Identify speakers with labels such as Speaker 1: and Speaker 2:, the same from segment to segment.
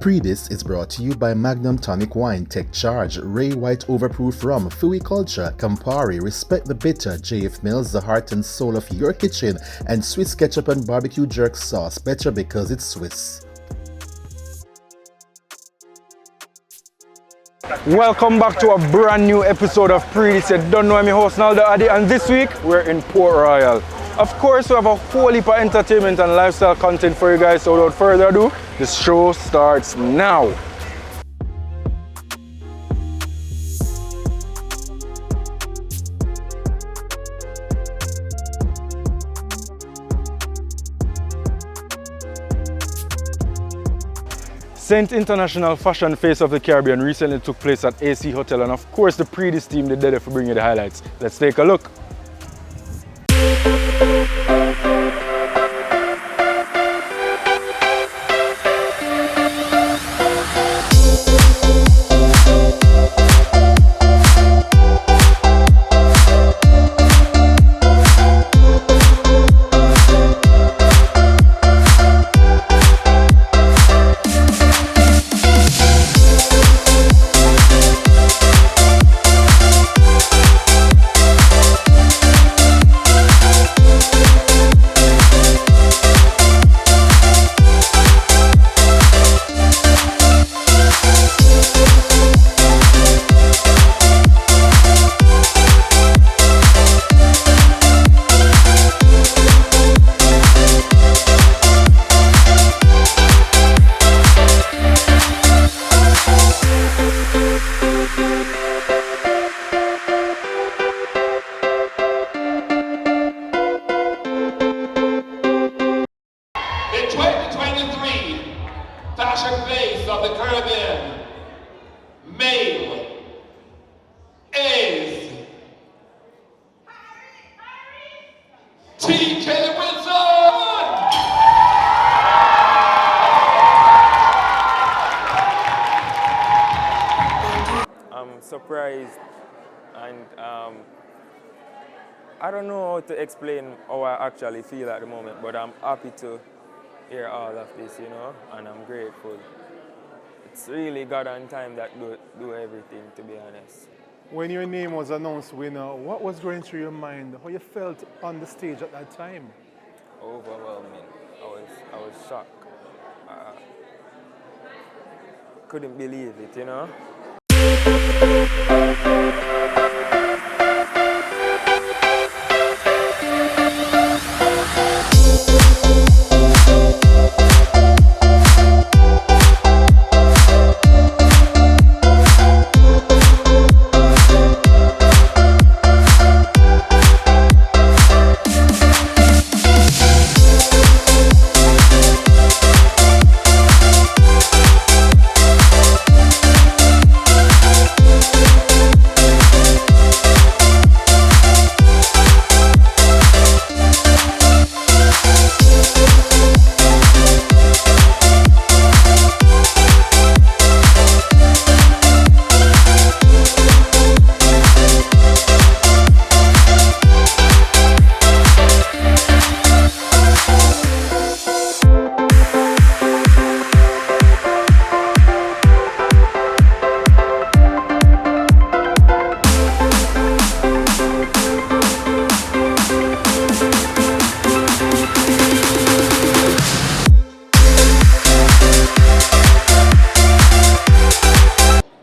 Speaker 1: Pree Dis is brought to you by Magnum Tonic Wine, Tech Charge, Ray White Overproof Rum, Fui Culture, Campari, Respect the Bitter, JF Mills, the heart and soul of your kitchen, and Swiss Ketchup and Barbecue Jerk Sauce, better because it's Swiss.
Speaker 2: Welcome back to a brand new episode of Pree Dis. You don't know, I'm your host Naldo Addi, and this week we're in Port Royal. Of course, we have a whole heap of entertainment and lifestyle content for you guys, so without further ado, the show starts now. St. International Fashion Face of the Caribbean recently took place at AC Hotel, and of course the Pree Dis team did there for bringing you the highlights. Let's take a look.
Speaker 3: Fashion face of the Caribbean, male, is TK Wilson!
Speaker 4: I'm surprised, and I don't know how to explain how I actually feel at the moment, but I'm happy to hear all of this, you know, and I'm grateful. It's really God on time that do everything, to be honest.
Speaker 5: When your name was announced winner, what was going through your mind? How you felt on the stage at that time?
Speaker 4: Overwhelming. I was shocked. Couldn't believe it, you know.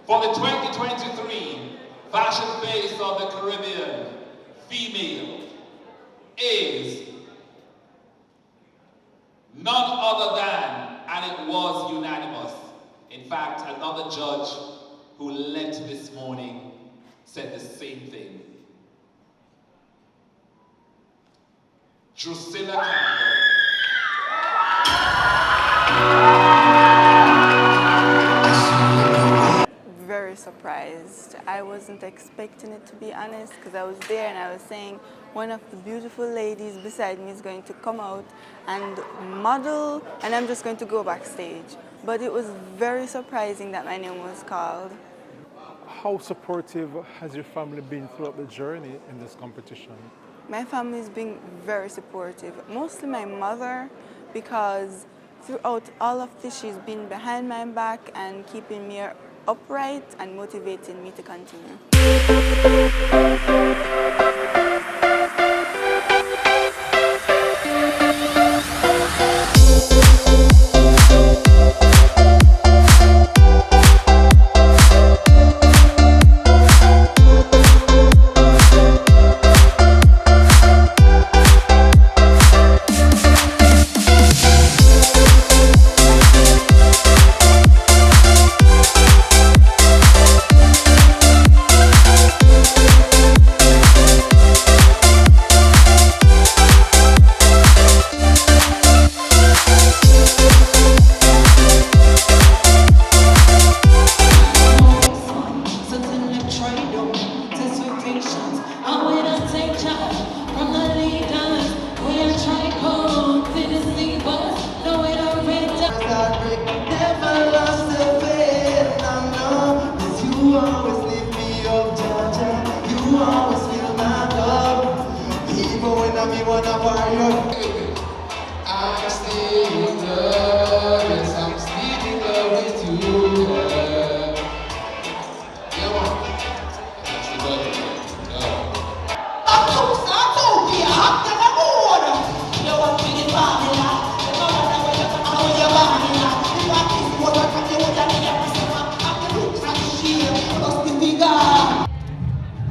Speaker 3: For the 2023 Fashion Face of the Caribbean, female, is none other than, and it was unanimous. In fact, another judge who left this morning said the same thing. Drusilla Campbell.
Speaker 6: Very surprised. I wasn't expecting it, to be honest, because I was there and I was saying one of the beautiful ladies beside me is going to come out and model, and I'm just going to go backstage. But it was very surprising that my name was called.
Speaker 5: How supportive has your family been throughout the journey in this competition?
Speaker 6: My family has been very supportive, mostly my mother, because throughout all of this, she's been behind my back and keeping me upright and motivating me to continue.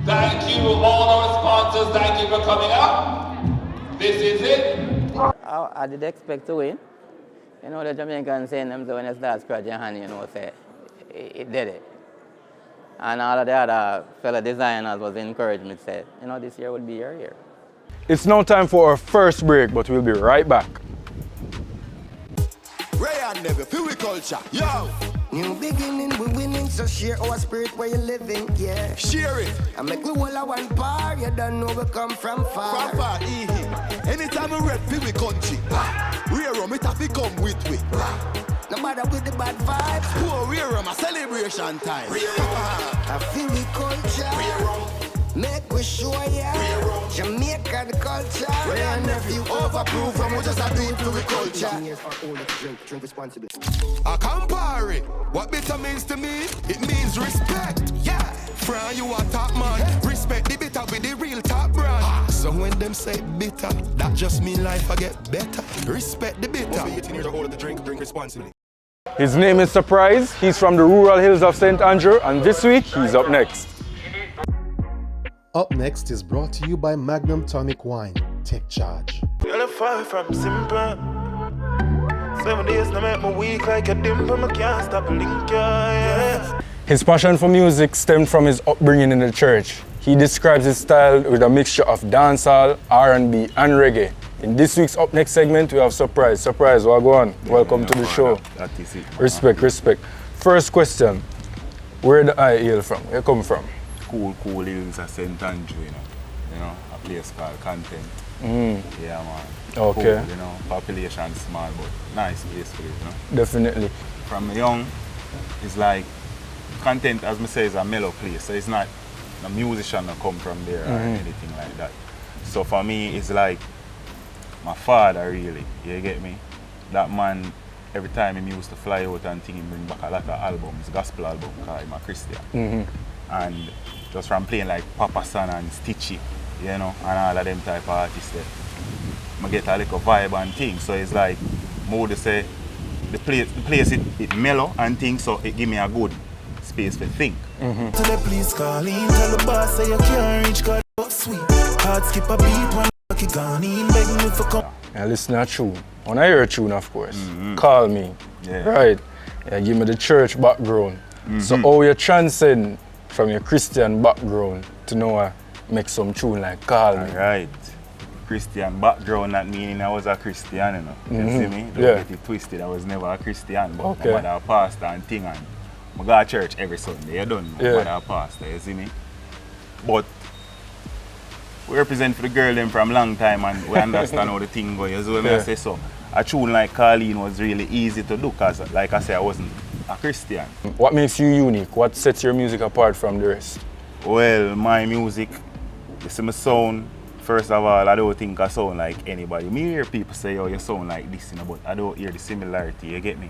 Speaker 3: Thank you, all our sponsors. Thank you for coming up. This is it.
Speaker 7: I did expect to win. You know, the Jamaicans saying them, so when you start scratching your hand, you know, say, it did it. And all of the other fellow designers was encouraging me, said, you know, this year would be your year.
Speaker 2: It's now time for our first break, but we'll be right back.
Speaker 8: Ray and Never, Pee culture, yo!
Speaker 9: New beginning, we winning, so share our spirit where you living, yeah.
Speaker 8: Share it!
Speaker 9: I make we all a one par, you don't know we come from far.
Speaker 8: From far, anytime we rep Pee country, we are it have to come with we.
Speaker 9: No matter with the bad vibes,
Speaker 8: poor we are my celebration time.
Speaker 9: I feel we culture, make we show ya. Jamaica the culture,
Speaker 8: Ray and Nephew overproof from we just a do it to the culture.
Speaker 9: Drink responsibly.
Speaker 8: I compare it. What bitter means to me, it means respect. Yeah. From you a top man, respect the bitter with the real top brand. So when them say bitter, that just mean life I get better. Respect the bitter. Must be 18 years or older to drink responsibly.
Speaker 2: His name is Supryze. He's from the rural hills of St. Andrew, and this week he's up next.
Speaker 1: Up next is brought to you by Magnum Tonic Wine. Take charge.
Speaker 10: You're far from simple. 7 days now make me weak like a dimple. I can't stop link, yeah.
Speaker 2: His passion for music stemmed from his upbringing in the church. He describes his style with a mixture of dancehall, R&B, and reggae. In this week's Up Next segment, we have Supryze. Supryze, wagwan. Welcome to the show.
Speaker 11: That is it.
Speaker 2: Respect, respect. First question, where do I hail from? Where you come from?
Speaker 11: Cool hills of St. Andrew, you know, a place called Content. Yeah, man.
Speaker 2: Okay.
Speaker 11: Cool, you know, population small, but nice place for it, you know.
Speaker 2: Definitely.
Speaker 11: From young, it's like, Content, as me say, is a mellow place, so it's not a musician that come from there or anything like that. So for me, it's like my father, really, you get me? That man, every time he used to fly out and thing, he bring back a lot of albums, gospel albums, because I'm a Christian. And just from playing like Papa San and Stitchy, you know, and all of them type of artists there, I get a little vibe and things. So it's like, more to say, the place it mellow and things, so it give me a good space to think.
Speaker 10: To the police call in, tell the boss say you can't reach God sweet. Hard skip a beat when you gone in, begging me for come.
Speaker 2: And listen to a tune. When I hear a tune, of course, call me.
Speaker 11: Yeah.
Speaker 2: Right? Yeah, give me the church background. So how you transcend from your Christian background to know make some tune like Call Me.
Speaker 11: Right. Christian background, that meaning I was a Christian, you know. You see me? Don't get it twisted, I was never a Christian, but my mother a pastor and thing, and I go to church every Sunday, you don't know, my mother a pastor, you see me? But we represent for the girl them from a long time and we understand how the thing goes. You see what I say? So a tune like Colleen was really easy to do because, like I say, I wasn't a Christian.
Speaker 2: What makes you unique? What sets your music apart from the rest?
Speaker 11: Well, my music, you see my sound, First of all, I don't think I sound like anybody. Me hear people say, oh, you sound like this, you know, but I don't hear the similarity, you get me?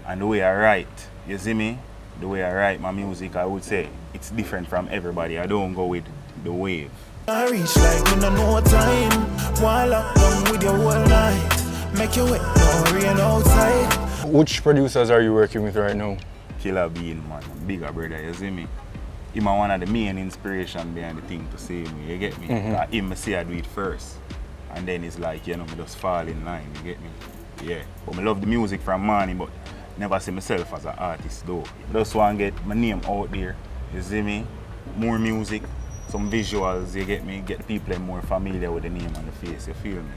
Speaker 11: And the way I write, you see me? The way I write my music, I would say it's different from everybody. I don't go with the wave.
Speaker 10: I reach like when I know time. While up down with your whole night. Make you wet, no rain outside.
Speaker 2: Which producers are you working with right now?
Speaker 11: Killer Bean, man, bigger brother, you see me? He's one of the main inspiration behind the thing to say me, you get me? Him say I do it first. And then it's like, you know, me just fall in line, you get me? Yeah. But I love the music from morning, but never see myself as an artist though. I just want to get my name out there, you see me? More music, some visuals, you get me? Get the people more familiar with the name and the face, you feel me?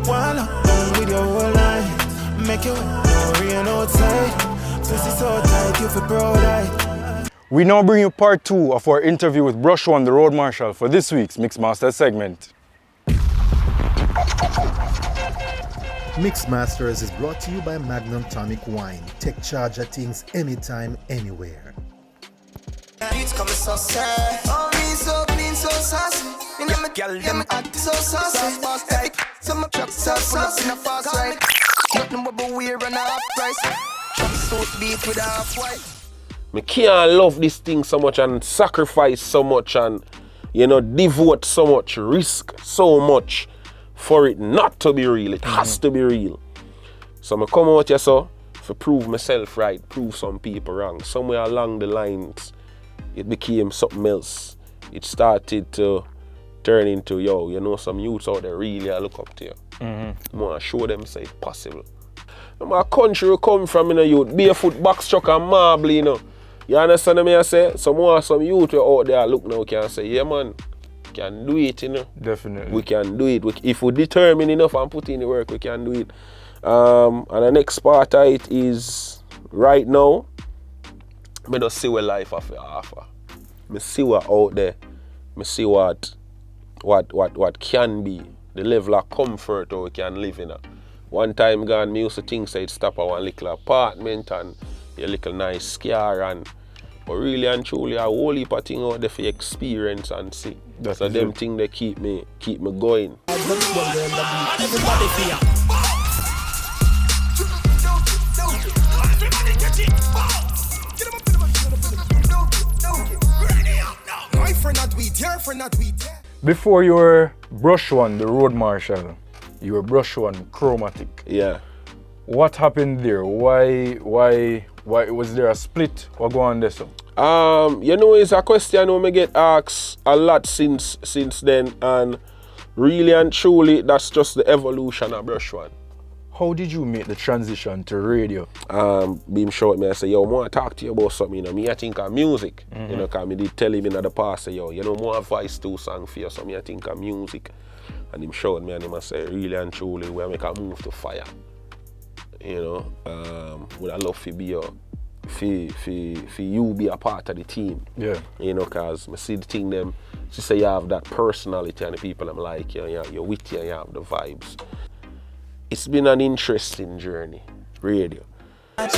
Speaker 10: While I'm done with your whole life, make you no rain outside. Pussy so tight, you feel proud, right?
Speaker 2: We now bring you part 2 of our interview with Brush1 The Road Marshal for this week's Mixmaster segment.
Speaker 1: Mixmasters is brought to you by Magnum Tonic Wine. Take charge of things anytime, anywhere.
Speaker 9: It's coming so sad. Oh, me so clean, so saucy. And I'm a girl, them act so saucy. Some truck so saucy in a fast ride. Nothing but weird and a half price. Truck suit beat with a half white.
Speaker 12: I can't love this thing so much and sacrifice so much and, you know, devote so much, risk so much for it not to be real. It has to be real. So I come out here so to prove myself right, prove some people wrong. Somewhere along the lines, it became something else. It started to turn into, yo, you know, some youths out there really I look up to you. I want to show them say it's possible. My country we come from, you know, youth, barefoot, backstroke and marble, you know. You understand what I say? Some youth out there look now can say, yeah man, we can do it, you know.
Speaker 2: Definitely.
Speaker 12: We can do it. If we determine enough and put in the work, we can do it. And the next part of it is, right now, I just see what life have to offer. I see what out there. I see what can be, the level of comfort that we can live in. One time gone, I used to think say it's stop at one little apartment and a little nice car, and but really and truly a whole heap of things out there for experience and see.
Speaker 2: That's
Speaker 12: so them things they keep me going.
Speaker 2: Before you were Brush1 The Road Marshal, you were Brush1 Chromatic.
Speaker 12: Yeah.
Speaker 2: What happened there? Why was there a split? What go on there so?
Speaker 12: You know, it's a question I get asked a lot since then, and really and truly that's just the evolution of Brush1.
Speaker 2: How did you make the transition to radio?
Speaker 12: Beam short me, I say, yo, I want to talk to you about something, you know. Me I think of music, you know, because I did tell him in the past, say, yo, you know, more voice 2 song for you, so me I think of music. And him showed me and him I say, really and truly, we make a move to fire. You know, would I love to be for you be a part of the team.
Speaker 2: Yeah.
Speaker 12: You know, cause I see the thing them, she say you have that personality and the people I'm like, you know, you're witty and you have the vibes. It's been an interesting journey, radio.
Speaker 10: Alright,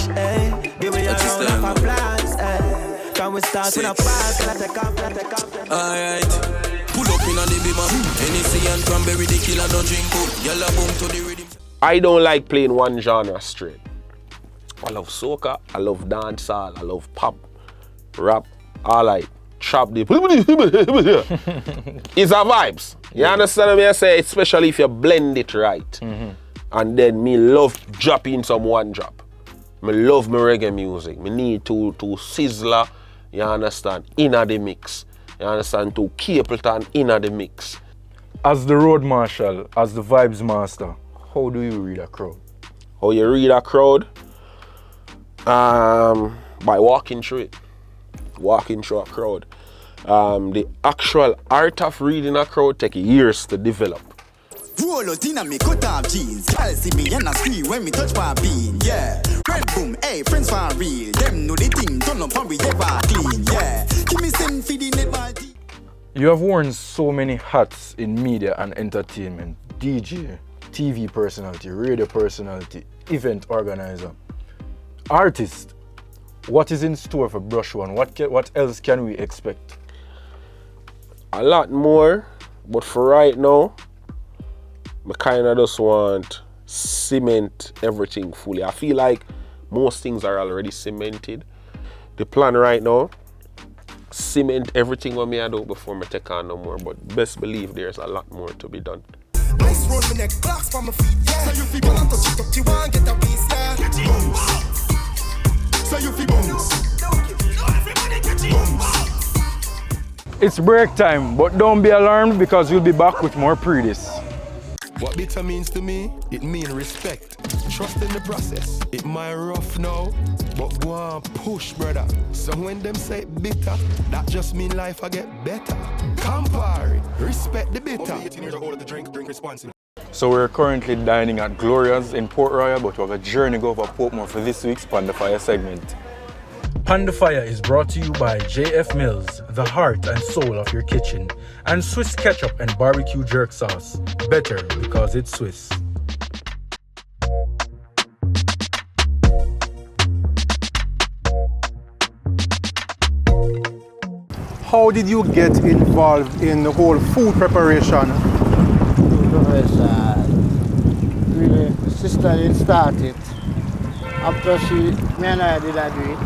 Speaker 10: pull up in on the bima, Hennessy and cranberry, the killer don't drink up, yellow boom to the rhythm.
Speaker 12: I don't like playing one genre straight. I love soca, I love dancehall, I love pop, rap, I like trap the it's a vibes. You understand what I say? Especially if you blend it right. And then me love dropping some one drop. Me love my reggae music. Me need to sizzler, you understand, inna the mix. You understand, to Capleton inna the mix.
Speaker 2: As the road marshal, as the vibes master, how do you read a crowd?
Speaker 12: How you read a crowd? By walking through it. Walking through a crowd. The actual art of reading a crowd takes years to develop.
Speaker 13: Roll out in me cut off jeans. Y'all see me and I scream when me touch my bean. Yeah. Red boom, hey, friends for real. Them know the thing, turn up and we ever clean. Yeah. Give me send for the netball team.
Speaker 2: You have worn so many hats in media and entertainment. DJ, TV personality, radio personality, event organizer, artist. What is in store for Brush1? What else can we expect?
Speaker 12: A lot more. But for right now, I kind of just want cement everything fully. I feel like most things are already cemented. The plan right now, cement everything what me I do before I take on no more. But best believe there's a lot more to be done.
Speaker 8: Ice roll my neck, clocks from my feet, yeah. So you feel wanna touch it up, you want get a piece, yeah. So you feel bounce. Everybody get it.
Speaker 2: It's break time, but don't be alarmed because we'll be back with more Pree Dis.
Speaker 8: What bitter means to me, it means respect. Trust in the process. It might rough now, but go on push, brother. So when them say bitter, that just mean life I get better. Campari, respect the bitter. 18 years older, the drink responsibly.
Speaker 2: So we're currently dining at Gloria's in Port Royal, but we have a journey go over Portmore for this week's PAN Di Fyah segment. PAN Di Fyah is brought to you by JF Mills, the heart and soul of your kitchen, and Swiss ketchup and barbecue jerk sauce. Better because it's Swiss.
Speaker 5: How did you get involved in the whole food preparation?
Speaker 14: Really, my sister didn't start it. After me and I did do it.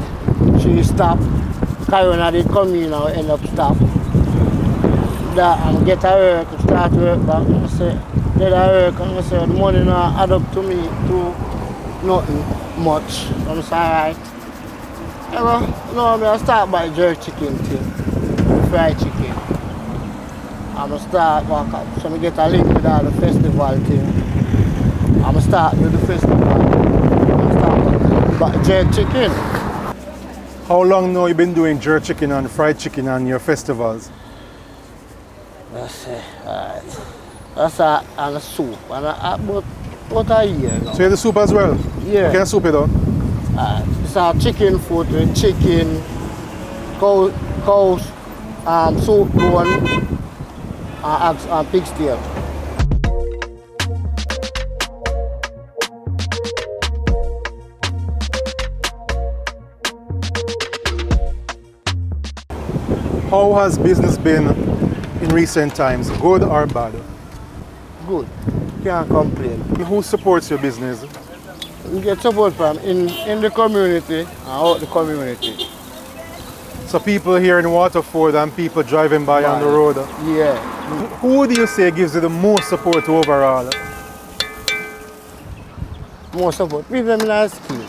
Speaker 14: She stopped. When I did come in, I end up stop. That and get a work, start work back. I say, get a work, and I say, the money now add up to me to nothing much. I'm say, alright. No, I start by jerk chicken thing, fried chicken. I'm going to start walk up, so I get a link with all the festival thing. I'm going to start with the festival. I'm going to start with jerk chicken.
Speaker 5: How long now you been doing jerk chicken and fried chicken on your festivals?
Speaker 14: That's it, alright. That's and a soup, and about a year now.
Speaker 5: So you have the soup as well?
Speaker 14: Yeah.
Speaker 5: What kind of soup you done?
Speaker 14: It's a chicken foot with chicken, cow soup bone, and pig's tail.
Speaker 5: How has business been in recent times, good or bad?
Speaker 14: Good, can't complain.
Speaker 5: Who supports your business?
Speaker 14: We get support from in the community and out the community.
Speaker 5: So people here in Waterford and people driving by on the road?
Speaker 14: Yeah.
Speaker 5: Who do you say gives you the most support overall?
Speaker 14: More support, people in our school.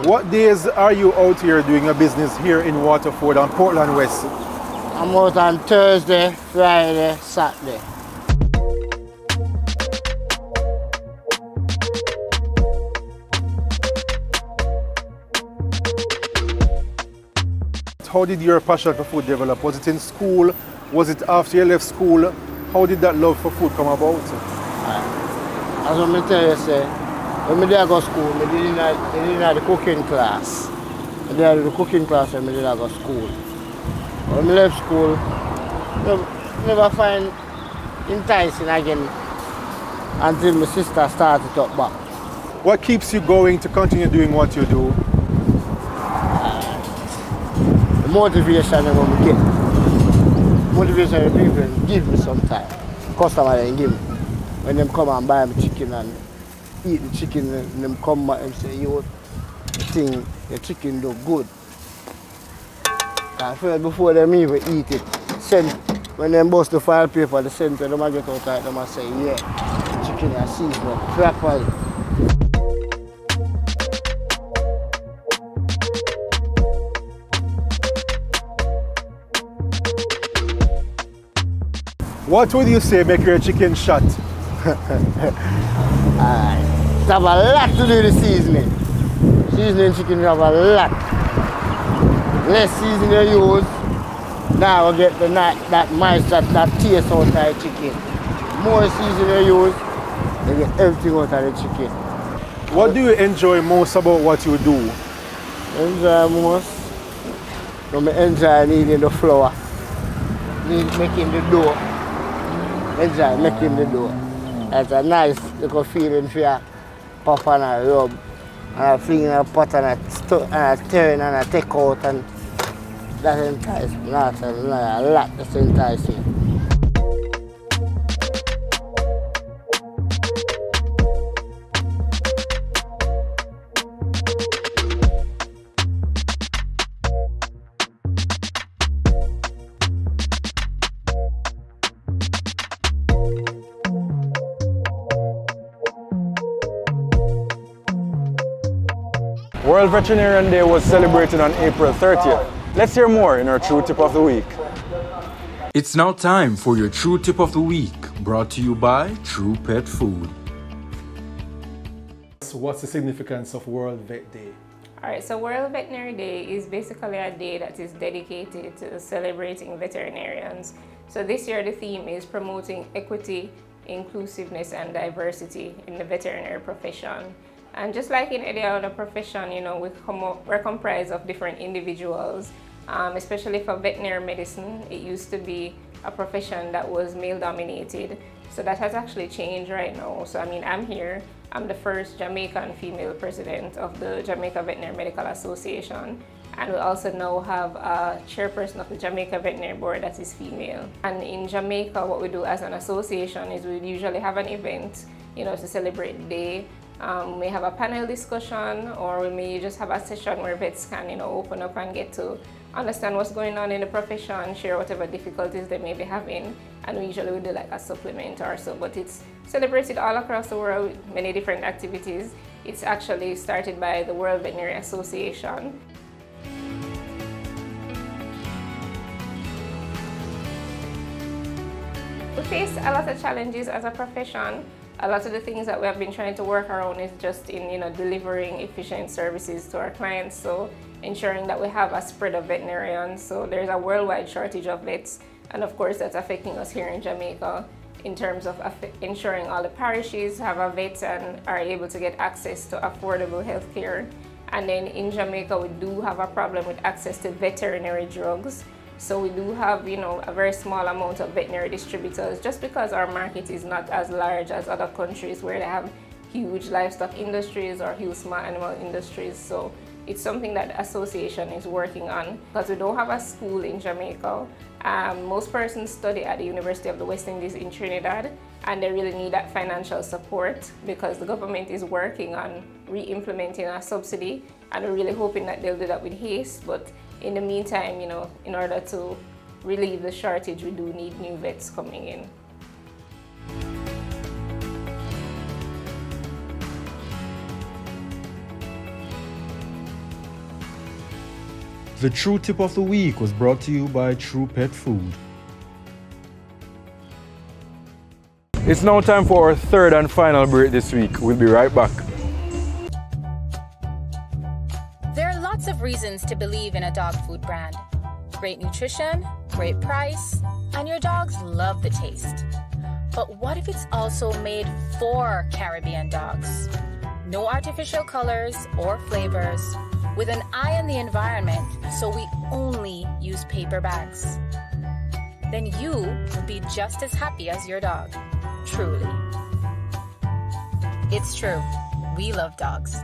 Speaker 5: What days are you out here doing a business here in Waterford and Portland West?
Speaker 14: I'm out on Thursday, Friday, Saturday.
Speaker 5: How did your passion for food develop? Was it in school? Was it after you left school? How did that love for food come about?
Speaker 14: As I tell you, say, when I go to school, I didn't have the cooking class. I did the cooking class when I did go to school. When I left school, I never find enticing again until my sister started up back.
Speaker 5: What keeps you going to continue doing what you do?
Speaker 14: The motivation that we get. Motivation that people give me sometimes. Customer they give me. When they come and buy me chicken and eat the chicken, and them come back and say, yo, the chicken look good. Before them even eat it, when they bust the file paper, the center, they get out of it, they say, yeah, the chicken is seasoned properly.
Speaker 5: What would you say make your chicken shot?
Speaker 14: It have a lot to do with the seasoning. Seasoning chicken have a lot. Less seasoning you use, now we get that moisture, that taste out of the chicken. More seasoning you use, you get everything out of the chicken.
Speaker 5: What do you enjoy most about what you do?
Speaker 14: Enjoy most? I enjoy kneading the flour, making the dough. Enjoy making the dough. That's a nice little feeling for you. Pop and a rub, and I fling in a pot and I turn and I take out, and that's enticing. That's a lot that's enticing.
Speaker 2: World Veterinarian Day was celebrated on April 30th. Let's hear more in our True Tip of the Week.
Speaker 15: It's now time for your True Tip of the Week, brought to you by True Pet Food.
Speaker 5: So what's the significance of World Vet Day?
Speaker 16: Alright, so World Veterinary Day is basically a day that is dedicated to celebrating veterinarians. So this year the theme is promoting equity, inclusiveness and diversity in the veterinary profession. And just like in any other profession, you know, we're comprised of different individuals, especially for veterinary medicine. It used to be a profession that was male dominated. So that has actually changed right now. So I mean, I'm here. I'm the first Jamaican female president of the Jamaica Veterinary Medical Association. And we also now have a chairperson of the Jamaica Veterinary Board that is female. And in Jamaica, what we do as an association is we usually have an event, you know, to celebrate the day. We may have a panel discussion, or we may just have a session where vets can, you know, open up and get to understand what's going on in the profession, share whatever difficulties they may be having, and we usually do like a supplement or so. But it's celebrated all across the world with many different activities. It's actually started by the World Veterinary Association. We face a lot of challenges as a profession. A lot of the things that we have been trying to work around is just in, you know, delivering efficient services to our clients. So ensuring that we have a spread of veterinarians. So there's a worldwide shortage of vets. And of course, that's affecting us here in Jamaica in terms of ensuring all the parishes have a vet and are able to get access to affordable health care. And then in Jamaica, we do have a problem with access to veterinary drugs. So we do have, you know, a very small amount of veterinary distributors just because our market is not as large as other countries where they have huge livestock industries or huge small animal industries. So it's something that the association is working on because we don't have a school in Jamaica. Most persons study at the University of the West Indies in Trinidad, and they really need that financial support because the government is working on re-implementing a subsidy, and we're really hoping that they'll do that with haste. But in the meantime, you know, in order to relieve the shortage, we do need new vets coming in.
Speaker 15: The True Tip of the Week was brought to you by True Pet Food.
Speaker 2: It's now time for our third and final break this week. We'll be right back.
Speaker 17: There are lots of reasons to believe in a dog food brand. Great nutrition, great price, and your dogs love the taste. But what if it's also made for Caribbean dogs? No artificial colors or flavors, with an eye on the environment, so we only use paper bags. Then you will be just as happy as your dog, truly. It's true, we love dogs.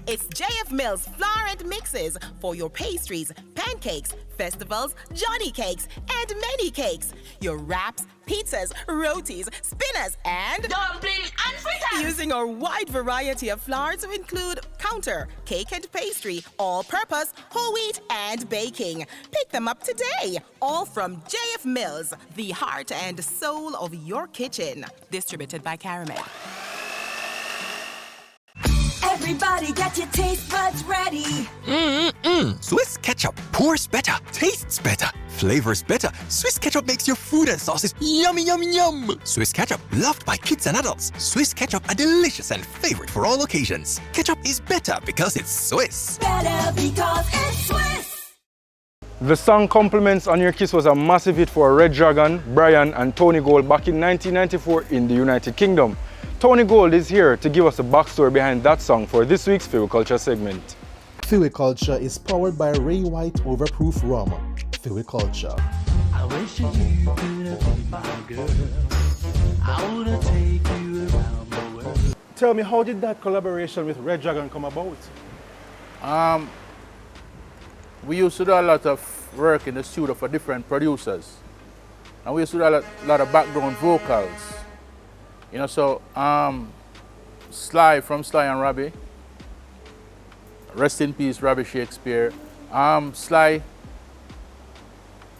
Speaker 18: It's JF Mills Flour and Mixes for your pastries, pancakes, festivals, Johnny cakes, and many cakes. Your wraps, pizzas, rotis, spinners, and dumpling and fritters. Using our wide variety of flour to include counter, cake and pastry, all-purpose, whole wheat, and baking. Pick them up today. All from JF Mills, the heart and soul of your kitchen. Distributed by Caramed.
Speaker 19: Everybody get your taste buds ready.
Speaker 20: Swiss ketchup pours better, tastes better, flavors better. Swiss ketchup makes your food and sauces yummy, yummy, yum. Swiss ketchup, loved by kids and adults. Swiss ketchup, a delicious and favorite for all occasions. Ketchup is better because it's Swiss.
Speaker 19: Better because it's Swiss.
Speaker 2: The song Compliments on Your Kiss was a massive hit for Red Dragon, Brian, and Tony Gold back in 1994 in the United Kingdom. Tony Gold is here to give us a backstory behind that song for this week's Fiwiculture segment.
Speaker 1: Fiwiculture is powered by Ray White Overproof Rum. Fiwiculture.
Speaker 21: I wish you could be my girl. I wanna take you around the world.
Speaker 5: Tell me, how did that collaboration with Red Dragon come about?
Speaker 22: We used to do a lot of work in the studio for different producers. And we used to do a lot of background vocals. You know, so Sly from Sly and Robbie, rest in peace, Robbie Shakespeare. Sly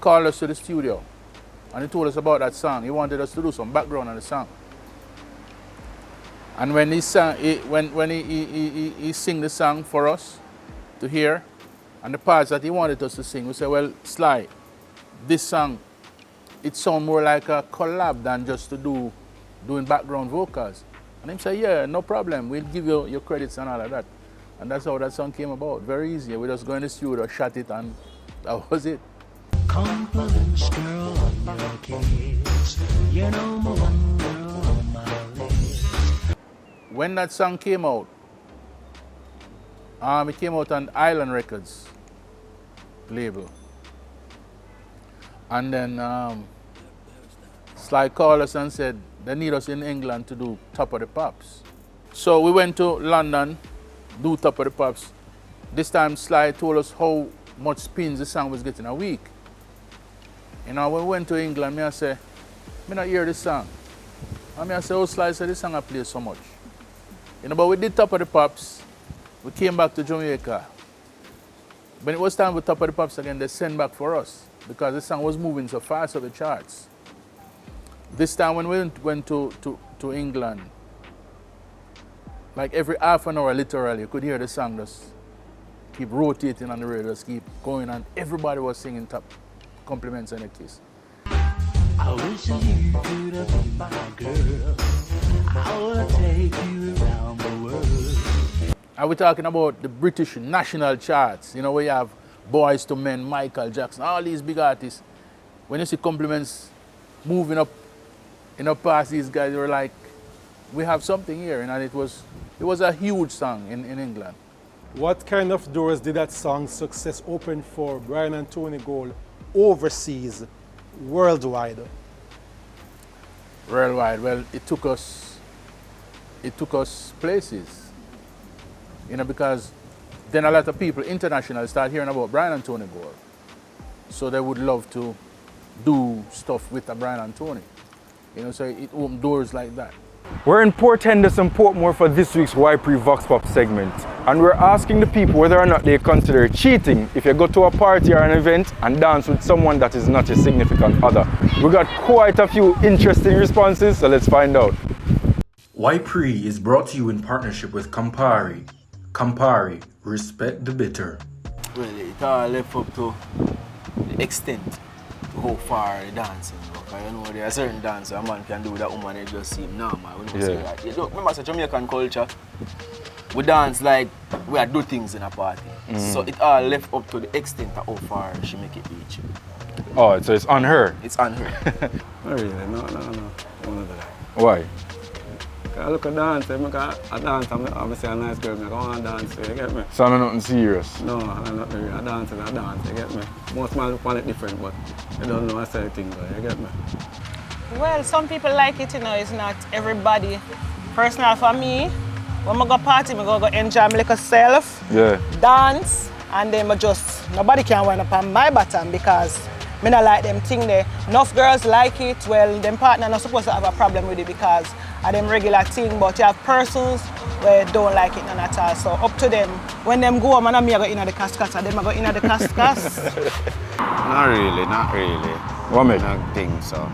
Speaker 22: called us to the studio and he told us about that song. He wanted us to do some background on the song. And when he sang, he sing the song for us to hear, and the parts that he wanted us to sing, we said, well, Sly, this song, it sounds more like a collab than just to doing background vocals. And he said, yeah, no problem, we'll give you your credits and all of that. And that's how that song came about, very easy. We just go in the studio, shot it, and that was it.
Speaker 21: Compliments, girl, on your case. You're number one girl on my list.
Speaker 22: When that song came out, it came out on Island Records label. And then Sly called us and said they need us in England to do Top of the Pops. So we went to London, do Top of the Pops. This time Sly told us how much spins the song was getting a week. You know, when we went to England, I said, I not hear this song. And I said, oh, Sly said this song I play so much. You know, but we did Top of the Pops. We came back to Jamaica. When it was time for Top of the Pops again, they sent back for us because the song was moving so fast up the charts. This time when we went to England, like every half an hour literally, you could hear the song just keep rotating on the radio, just keep going, and everybody was singing top compliments and a kiss.
Speaker 21: I wish you could have been my girl. I would take you around the world.
Speaker 22: And we're talking about the British national charts, you know, where you have Boys to Men, Michael Jackson, all these big artists. When you see compliments moving up, you know, past these guys, you're like, we have something here, and it was a huge song in England.
Speaker 5: What kind of doors did that song's success open for Brian and Tony Gold overseas, worldwide?
Speaker 22: Worldwide, well, it took us places, you know, because then a lot of people international start hearing about Brian and Tony Gold. So they would love to do stuff with Brian and Tony. You know, so it opened doors like that.
Speaker 2: We're in Port Henderson, Portmore for this week's Why Pree Vox Pop segment. And we're asking the people whether or not they consider cheating if you go to a party or an event and dance with someone that is not your significant other. We got quite a few interesting responses, so let's find out.
Speaker 15: Why Pree is brought to you in partnership with Campari. Campari, respect the bitter.
Speaker 4: Well, it all left up to the extent to how far the dancing goes. You know, there are certain dances a man can do that woman, it just seems normal. We don't say that. You know, remember, the Jamaican culture, we dance like we do things in a party. So it all left up to the extent of how far she make it reach.
Speaker 2: Oh, so it's on her?
Speaker 4: It's on her.
Speaker 6: Not really, no.
Speaker 2: Why?
Speaker 6: I look at dance, I dance, I'm say a nice girl, I want to dance, you get me?
Speaker 2: So nothing serious?
Speaker 6: No, I'm not really, I dance, you get me? Most man look on it different, but I don't know a certain thing, you get me?
Speaker 23: Well, some people like it, you know, it's not everybody. Personal for me, when I go party, I go enjoy myself, dance, and then nobody can wind up on my bottom because I don't like them thing there. Enough girls like it, well, them partner not supposed to have a problem with it because of them regular thing, but you have persons where don't like it none at all. So up to them. When them go home and me I go in the cascas, and them I go in the cascas.
Speaker 24: Not really.
Speaker 2: What make?
Speaker 24: I don't think so.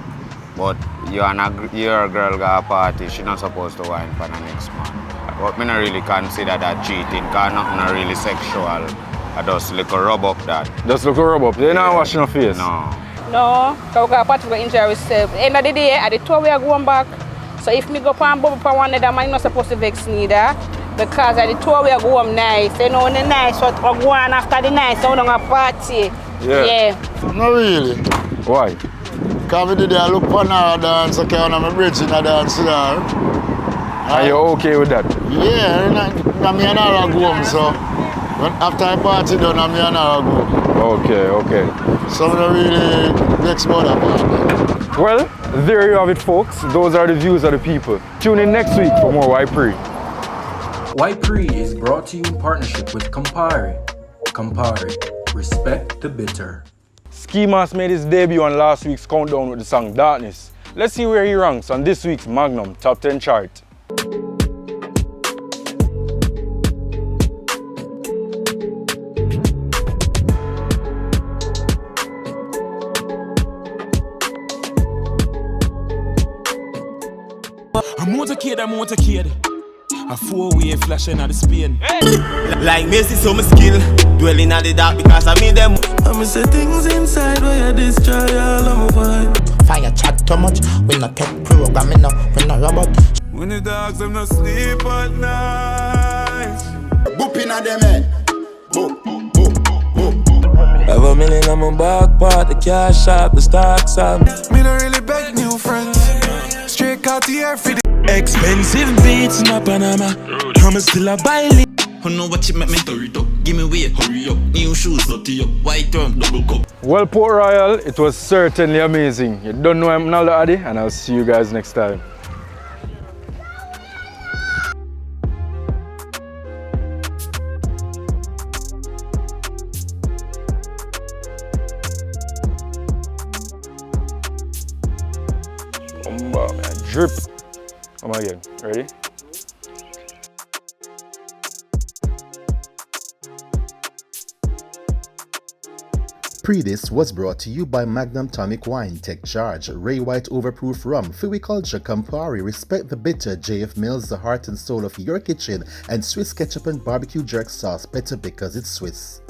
Speaker 24: But you're a girl got a party, she not supposed to wine for the next man. But me not really consider that cheating, because nothing not really sexual. I just look a rub up that.
Speaker 2: Just look a rub up? You're not washing your face?
Speaker 23: No, because we got a party to enjoy ourselves. At the end of the day, at the tour we are going back. So if me go and bubble for one another, I'm not supposed to vex neither. Because at the tour we are going nice. You know, when the nice, what we're going after the nice, so we're going to party. Yeah.
Speaker 14: Not really.
Speaker 2: Why?
Speaker 14: Because we did a look for a dance, okay, on my bridge in a dance there.
Speaker 2: Are you okay with that?
Speaker 14: Yeah, I'm here now go home, so after I party done, I'm here now go.
Speaker 2: Okay.
Speaker 14: So I'm not really vexed about that part.
Speaker 2: Well, there you have it, folks. Those are the views of the people. Tune in next week for more Why Pree.
Speaker 15: Why Pree is brought to you in partnership with Campari. Campari, respect the bitter.
Speaker 2: Ski Mask made his debut on last week's countdown with the song Darkness. Let's see where he ranks on this week's Magnum Top 10 chart.
Speaker 25: I'm motorcade.
Speaker 3: A 4-way flashing at the Spain.
Speaker 7: Like me see some skill, dwelling at the dark because I mean them.
Speaker 10: I'ma say things inside where you destroy all of my vibe.
Speaker 9: Fire chat too much, we not take programming now, we not robot.
Speaker 10: When the dogs them not sleep at night.
Speaker 13: Booping at them head. Boop, boop, boop.
Speaker 3: Have a million on my back part, the cash shop, the stocks up.
Speaker 10: Me don't really beg new friends. Straight out the air for the
Speaker 3: expensive beats in my Panama. I'm still a buy.
Speaker 7: Who know what you make me hurry up? Give me way, hurry up. New shoes, dirty up. White rum, double cup.
Speaker 2: Well, Port Royal, it was certainly amazing. You don't know I'm Naldo Addi, and I'll see you guys next time. Drip. Come again. Ready?
Speaker 1: Pree Dis was brought to you by Magnum Tonic Wine, Take Charge, Ray White Overproof Rum, Fui Culture, Campari, Respect the Bitter, JF Mills, the heart and soul of your kitchen, and Swiss Ketchup and Barbecue Jerk Sauce, better because it's Swiss.